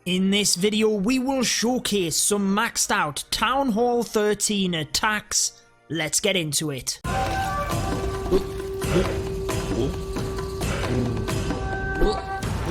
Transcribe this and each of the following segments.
In this video, we will showcase some maxed out Town Hall 13 attacks. Let's get into it.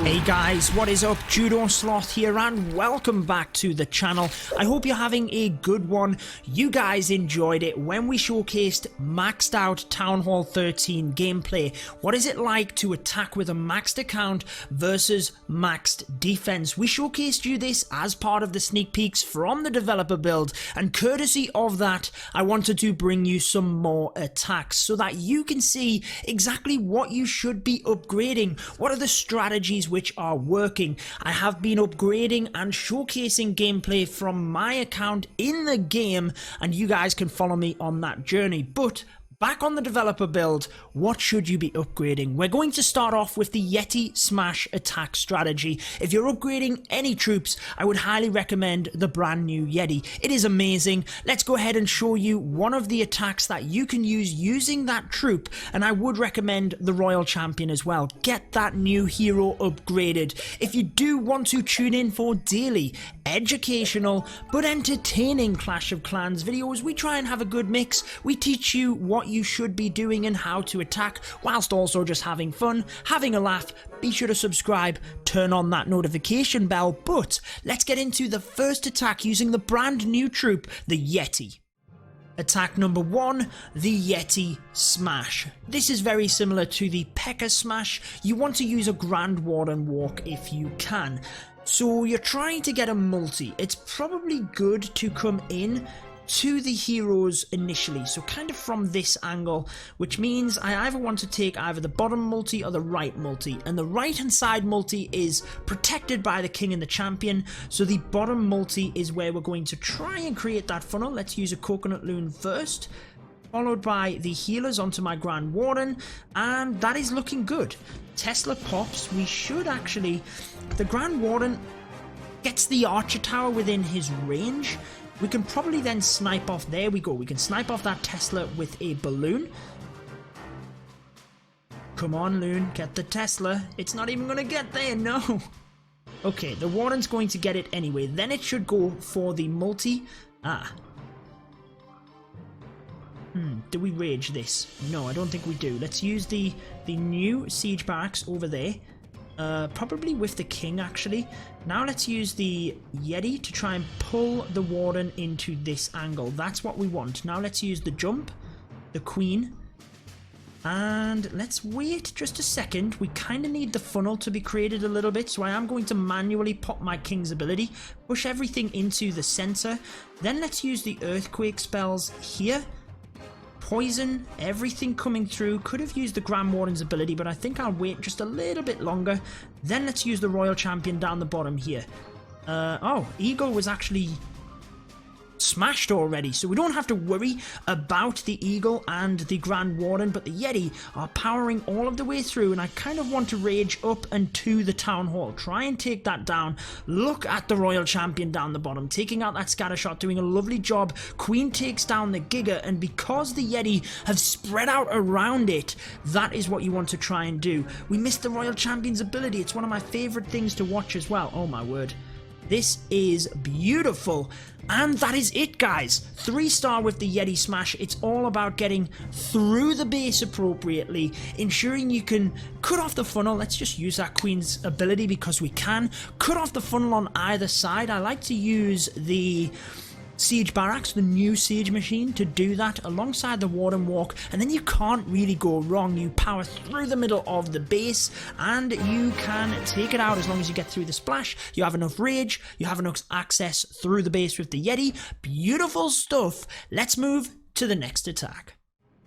Hey guys, what is up? Judo Sloth here and welcome back to the channel. I hope you're having a good one. You guys enjoyed it when we showcased maxed out Town Hall 13 gameplay. What is it like to attack with a maxed account versus maxed defense? We showcased you this as part of the sneak peeks from the developer build, and courtesy of that, I wanted to bring you some more attacks so that you can see exactly what you should be upgrading. What are the strategies which are working? I have been upgrading and showcasing gameplay from my account in the game, and you guys can follow me on that journey. But back on the developer build, what should you be upgrading? We're going to start off with the Yeti Smash attack strategy. If you're upgrading any troops, I would highly recommend the brand new Yeti. It is amazing. Let's go ahead and show you one of the attacks that you can use using that troop, and I would recommend the Royal Champion as well. Get that new hero upgraded. If you do want to tune in for daily, educational, but entertaining Clash of Clans videos, we try and have a good mix. We teach you what you should be doing and how to attack, whilst also just having fun, having a laugh. Be sure to subscribe, turn on that notification bell. But let's get into the first attack using the brand new troop, the Yeti. Attack number 1, the Yeti Smash. This is very similar to the P.E.K.K.A. Smash. You want to use a Grand Warden walk if you can. So you're trying to get a multi. It's probably good to come in to the heroes initially, so kind of from this angle, which means I either want to take either the bottom multi or the right multi, and the right hand side multi is protected by the king and the champion, so the bottom multi is where we're going to try and create that funnel. Let's use a coconut loon first, followed by the healers onto my Grand Warden, and that is looking good. Tesla pops. We should actually, the Grand Warden gets the archer tower within his range. We can probably then snipe off, there we go, we can snipe off that Tesla with a balloon. Come on, Loon, get the Tesla. It's not even going to get there, no. Okay, the Warden's going to get it anyway. Then it should go for the multi. Do we rage this? No, I don't think we do. Let's use the new siege barracks over there. Probably with the king actually. Now let's use the Yeti to try and pull the Warden into this angle. That's what we want. Now let's use the jump, the queen, and let's wait just a second. We kind of need the funnel to be created a little bit, so I am going to manually pop my king's ability, push everything into the center. Then let's use the earthquake spells here. Poison, everything coming through. Could have used the Grand Warden's ability, but I think I'll wait just a little bit longer. Then let's use the Royal Champion down the bottom here. Oh, Eagle was actually smashed already, so we don't have to worry about the Eagle and the Grand Warden, but the Yeti are powering all of the way through, and I kind of want to rage up and to the Town Hall, try and take that down. Look at the Royal Champion down the bottom, taking out that scatter shot, doing a lovely job. Queen takes down the Giga, and because the Yeti have spread out around it, that is what you want to try and do. We missed the Royal Champion's ability. It's one of my favorite things to watch as well. Oh my word. This is beautiful. And that is it, guys. 3-star with the Yeti Smash. It's all about getting through the base appropriately, ensuring you can cut off the funnel. Let's just use that queen's ability because we can. Cut off the funnel on either side. I like to use the siege barracks, the new siege machine, to do that alongside the Warden walk, and then you can't really go wrong. You power through the middle of the base and you can take it out as long as you get through the splash. You have enough rage, you have enough access through the base with the Yeti. Beautiful stuff. Let's move to the next attack.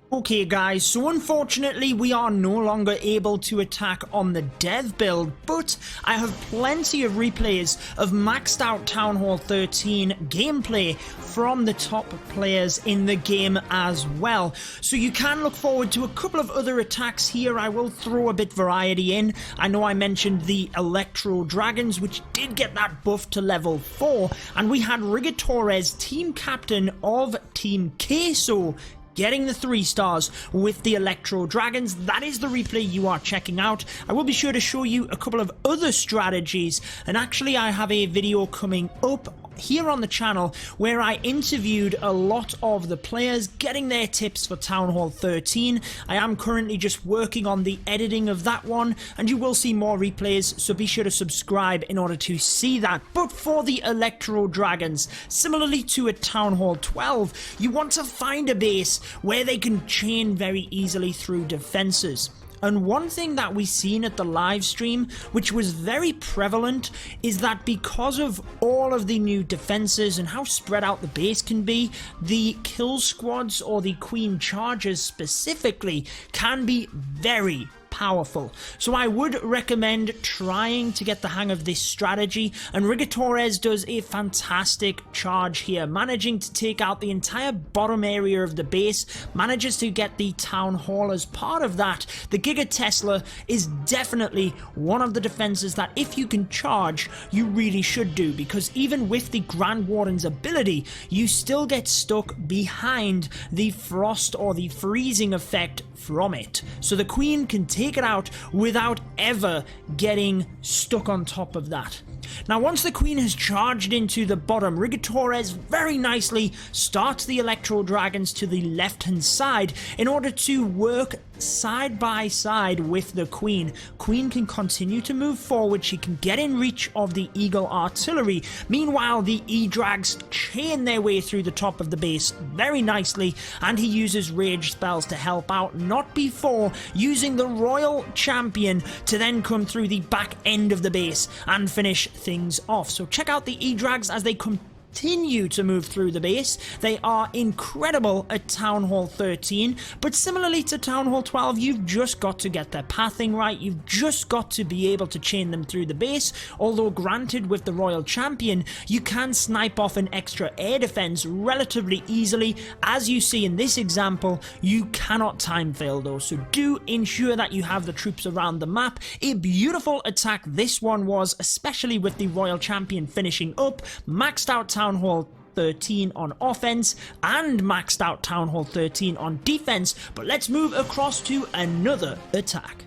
Okay guys, so unfortunately we are no longer able to attack on the dev build, but I have plenty of replays of maxed out Town Hall 13 gameplay from the top players in the game as well. So you can look forward to a couple of other attacks here. I will throw a bit variety in. I know I mentioned the Electro Dragons, which did get that buff to level 4, and we had Rigatores, team captain of Team CoC, getting the 3 stars with the Electro Dragons. That is the replay you are checking out. I will be sure to show you a couple of other strategies, and actually I have a video coming up here on the channel where I interviewed a lot of the players getting their tips for Town Hall 13. I am currently just working on the editing of that one, and you will see more replays, so be sure to subscribe in order to see that. But for the Electro Dragons, similarly to at Town Hall 12, you want to find a base where they can chain very easily through defenses. And one thing that we seen at the live stream, which was very prevalent, is that because of all of the new defenses and how spread out the base can be, the kill squads or the queen chargers specifically can be very powerful. So I would recommend trying to get the hang of this strategy, and Rigatores does a fantastic charge here, managing to take out the entire bottom area of the base, manages to get the Town Hall as part of that. The Giga Tesla is definitely one of the defenses that if you can charge, you really should do, because even with the Grand Warden's ability, you still get stuck behind the frost or the freezing effect from it. So the queen can take it out without ever getting stuck on top of that. Now once the queen has charged into the bottom, Rigatores very nicely starts the Electro Dragons to the left hand side in order to work side by side with the queen. Queen can continue to move forward, she can get in reach of the Eagle artillery. Meanwhile the E-Drags chain their way through the top of the base very nicely, and he uses rage spells to help out, not before using the Royal Champion to then come through the back end of the base and finish things off. So check out the E-Drags as they continue to move through the base. They are incredible at Town Hall 13, but similarly to Town Hall 12, you've just got to get their pathing right. You've just got to be able to chain them through the base, although granted with the Royal Champion, you can snipe off an extra air defense relatively easily. As you see in this example, you cannot time fail though, so do ensure that you have the troops around the map. A beautiful attack this one was, especially with the Royal Champion finishing up, maxed out Town Hall 13 on offense and maxed out Town Hall 13 on defense. But let's move across to another attack.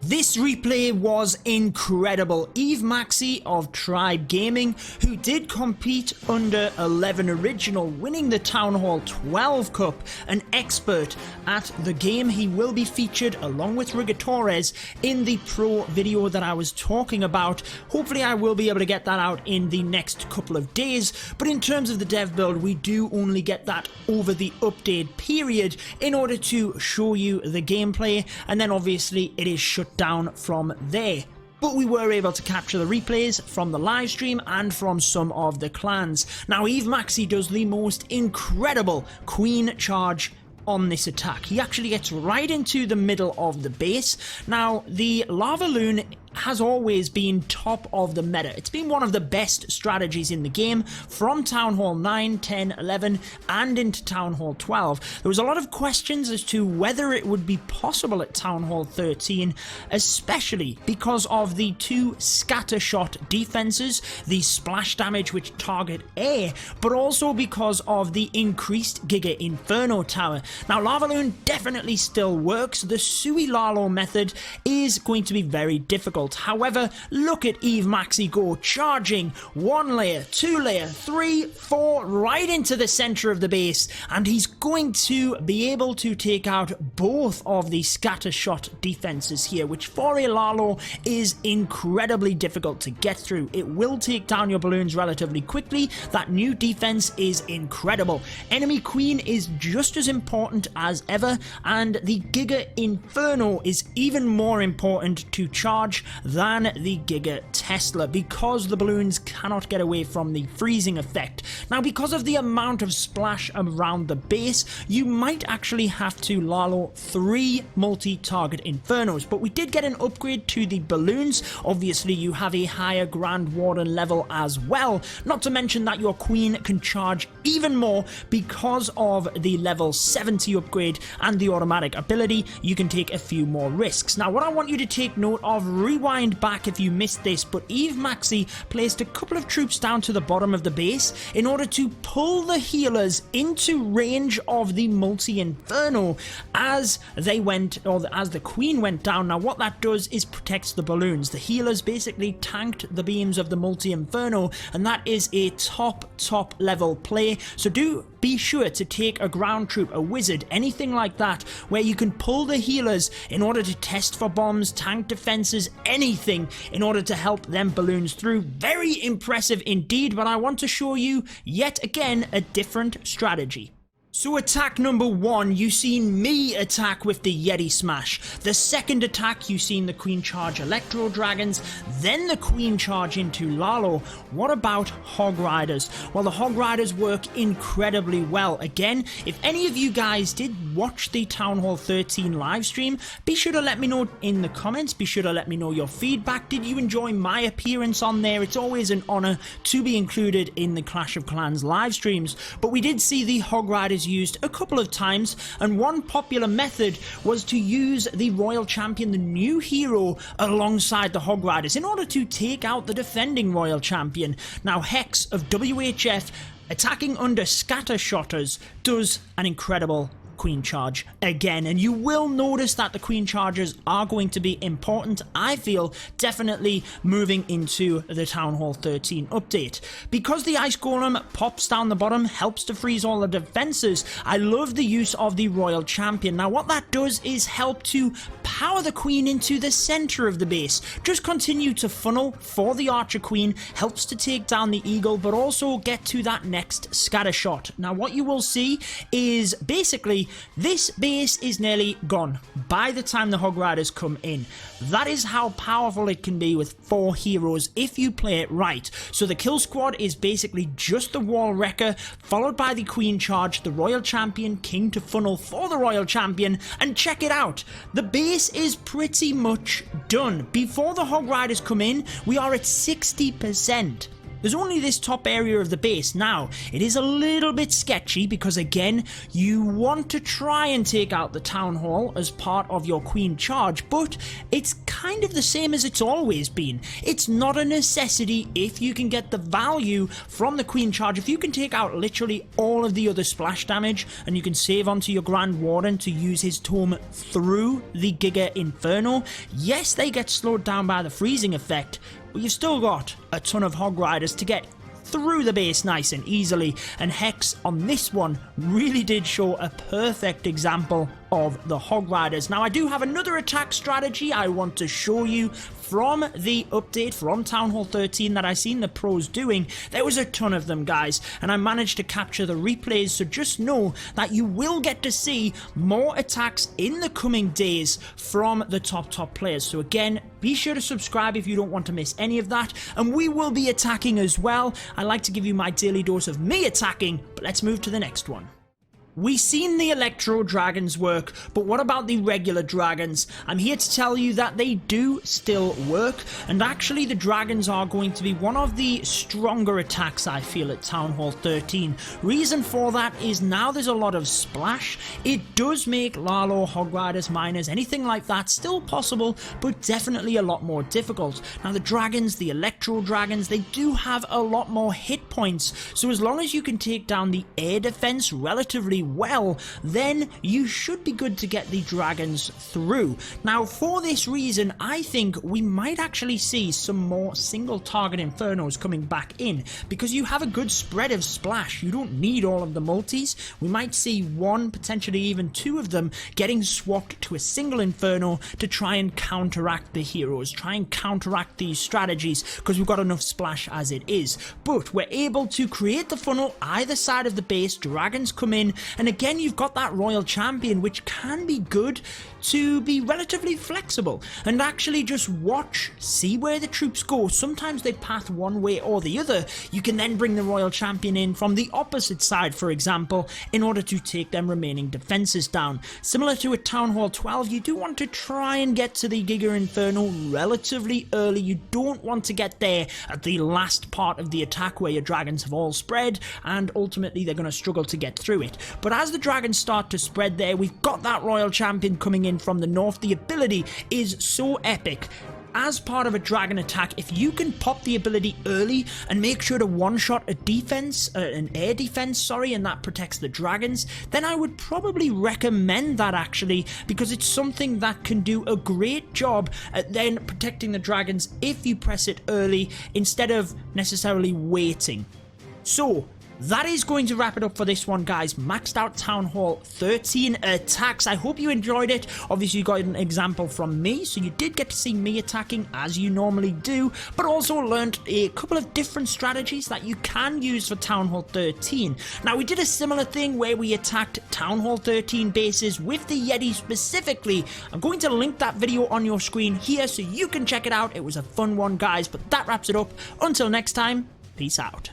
This replay was incredible. Eve Maxi of Tribe Gaming, who did compete under 11 Original, winning the Town Hall 12 Cup, an expert at the game. He will be featured along with Rigatores in the pro video that I was talking about. Hopefully I will be able to get that out in the next couple of days, but in terms of the dev build, we do only get that over the update period in order to show you the gameplay, and then obviously it is shut down from there. But we were able to capture the replays from the live stream and from some of the clans. Now Eve Maxi does the most incredible queen charge on this attack. He actually gets right into the middle of the base. Now the Lavaloon has always been top of the meta. It's been one of the best strategies in the game from Town Hall 9, 10, 11 and into Town Hall 12. There was a lot of questions as to whether it would be possible at Town Hall 13, especially because of the 2 scatter shot defenses, the splash damage which target air, but also because of the increased Giga Inferno Tower. Now Lavaloon definitely still works. The Sui Lalo method is going to be very difficult. However, look at Eve Maxi go, charging 1 layer, 2 layer, 3, 4, right into the center of the base, and he's going to be able to take out both of the scatter shot defenses here, which for a Lalo is incredibly difficult to get through. It will take down your balloons relatively quickly. That new defense is incredible. Enemy Queen is just as important as ever, and the Giga Inferno is even more important to charge than the Giga Tesla, because the balloons cannot get away from the freezing effect. Now because of the amount of splash around the base, you might actually have to Lalo 3 multi-target Infernos, but we did get an upgrade to the balloons. Obviously you have a higher Grand Warden level as well, not to mention that your queen can charge even more because of the level 70 upgrade and the automatic ability. You can take a few more risks. Now what I want you to take note of rewind back if you missed this, but Eve Maxi placed a couple of troops down to the bottom of the base in order to pull the healers into range of the multi-inferno as they went, or as the queen went down. Now what that does is protects the balloons. The healers basically tanked the beams of the multi-inferno, and that is a top level play. So do be sure to take a ground troop, a wizard, anything like that, where you can pull the healers in order to test for bombs, tank defenses, anything in order to help them balloons through. Very impressive indeed, but I want to show you yet again a different strategy. So attack number 1, you seen me attack with the Yeti Smash. The second attack, you seen the Queen charge Electro Dragons, then the Queen charge into Lavaloon. What about Hog Riders? Well, the Hog Riders work incredibly well. Again, if any of you guys did watch the Town Hall 13 live stream, be sure to let me know in the comments. Be sure to let me know your feedback. Did you enjoy my appearance on there? It's always an honor to be included in the Clash of Clans live streams. But we did see the Hog Riders used a couple of times, and one popular method was to use the Royal Champion, the new hero, alongside the Hog Riders in order to take out the defending Royal Champion. Now Hex of WHF attacking under scatter shotters does an incredible Queen charge again, and you will notice that the Queen charges are going to be important, I feel, definitely moving into the Town Hall 13 update. Because the Ice Golem pops down the bottom, helps to freeze all the defenses, I love the use of the Royal Champion. Now what that does is help to power the Queen into the center of the base. Just continue to funnel for the Archer Queen, helps to take down the Eagle, but also get to that next scatter shot. Now what you will see is basically this base is nearly gone by the time the Hog Riders come in. That is how powerful it can be with 4 heroes if you play it right. So the kill squad is basically just the Wall Wrecker, followed by the Queen charge, the Royal Champion, King to funnel for the Royal Champion, and check it out. The base is pretty much done. Before the Hog Riders come in, we are at 60%. There's only this top area of the base. Now, it is a little bit sketchy because, again, you want to try and take out the Town Hall as part of your Queen charge, but it's kind of the same as it's always been. It's not a necessity if you can get the value from the Queen charge. If you can take out literally all of the other splash damage and you can save onto your Grand Warden to use his tome through the Giga Inferno, yes, they get slowed down by the freezing effect, but you've still got a ton of Hog Riders to get through the base nice and easily, and Hex on this one really did show a perfect example of the Hog Riders. Now I do have another attack strategy I want to show you from the update from Town Hall 13 that I seen the pros doing. There was a ton of them, guys, and I managed to capture the replays, so just know that you will get to see more attacks in the coming days from the top players. So again, be sure to subscribe if you don't want to miss any of that, and we will be attacking as well. I like to give you my daily dose of me attacking, but let's move to the next one. We've seen the Electro Dragons work, but what about the regular dragons? I'm here to tell you that they do still work, and actually the dragons are going to be one of the stronger attacks I feel at Town Hall 13. Reason for that is now there's a lot of splash. It does make Lavaloon, Hog Riders, Miners, anything like that still possible, but definitely a lot more difficult. Now the dragons, the Electro Dragons, they do have a lot more hit points, so as long as you can take down the air defense relatively well, then you should be good to get the dragons through. Now for this reason, I think we might actually see some more single target infernos coming back in, because you have a good spread of splash. You don't need all of the multis. We might see 1, potentially even 2 of them getting swapped to a single inferno to try and counteract the heroes, try and counteract these strategies, because we've got enough splash as it is. But we're able to create the funnel either side of the base, dragons come in, and again you've got that Royal Champion, which can be good to be relatively flexible and actually just watch, see where the troops go. Sometimes they path one way or the other. You can then bring the Royal Champion in from the opposite side, for example, in order to take them remaining defenses down. Similar to a Town Hall 12, you do want to try and get to the Giga Inferno relatively early. You don't want to get there at the last part of the attack where your dragons have all spread and ultimately they're going to struggle to get through it. But as the dragons start to spread there, we've got that Royal Champion coming in from the north. The ability is so epic. as part of a dragon attack, if you can pop the ability early and make sure to one-shot a defense, an air defense, sorry, and that protects the dragons, then I would probably recommend that actually, because it's something that can do a great job at then protecting the dragons if you press it early instead of necessarily waiting. So that is going to wrap it up for this one, guys. Maxed out Town Hall 13 attacks. I hope you enjoyed it. Obviously, you got an example from me, so you did get to see me attacking as you normally do, but also learned a couple of different strategies that you can use for Town Hall 13. Now, we did a similar thing where we attacked Town Hall 13 bases with the Yeti specifically. I'm going to link that video on your screen here so you can check it out. It was a fun one, guys, but that wraps it up. Until next time, peace out.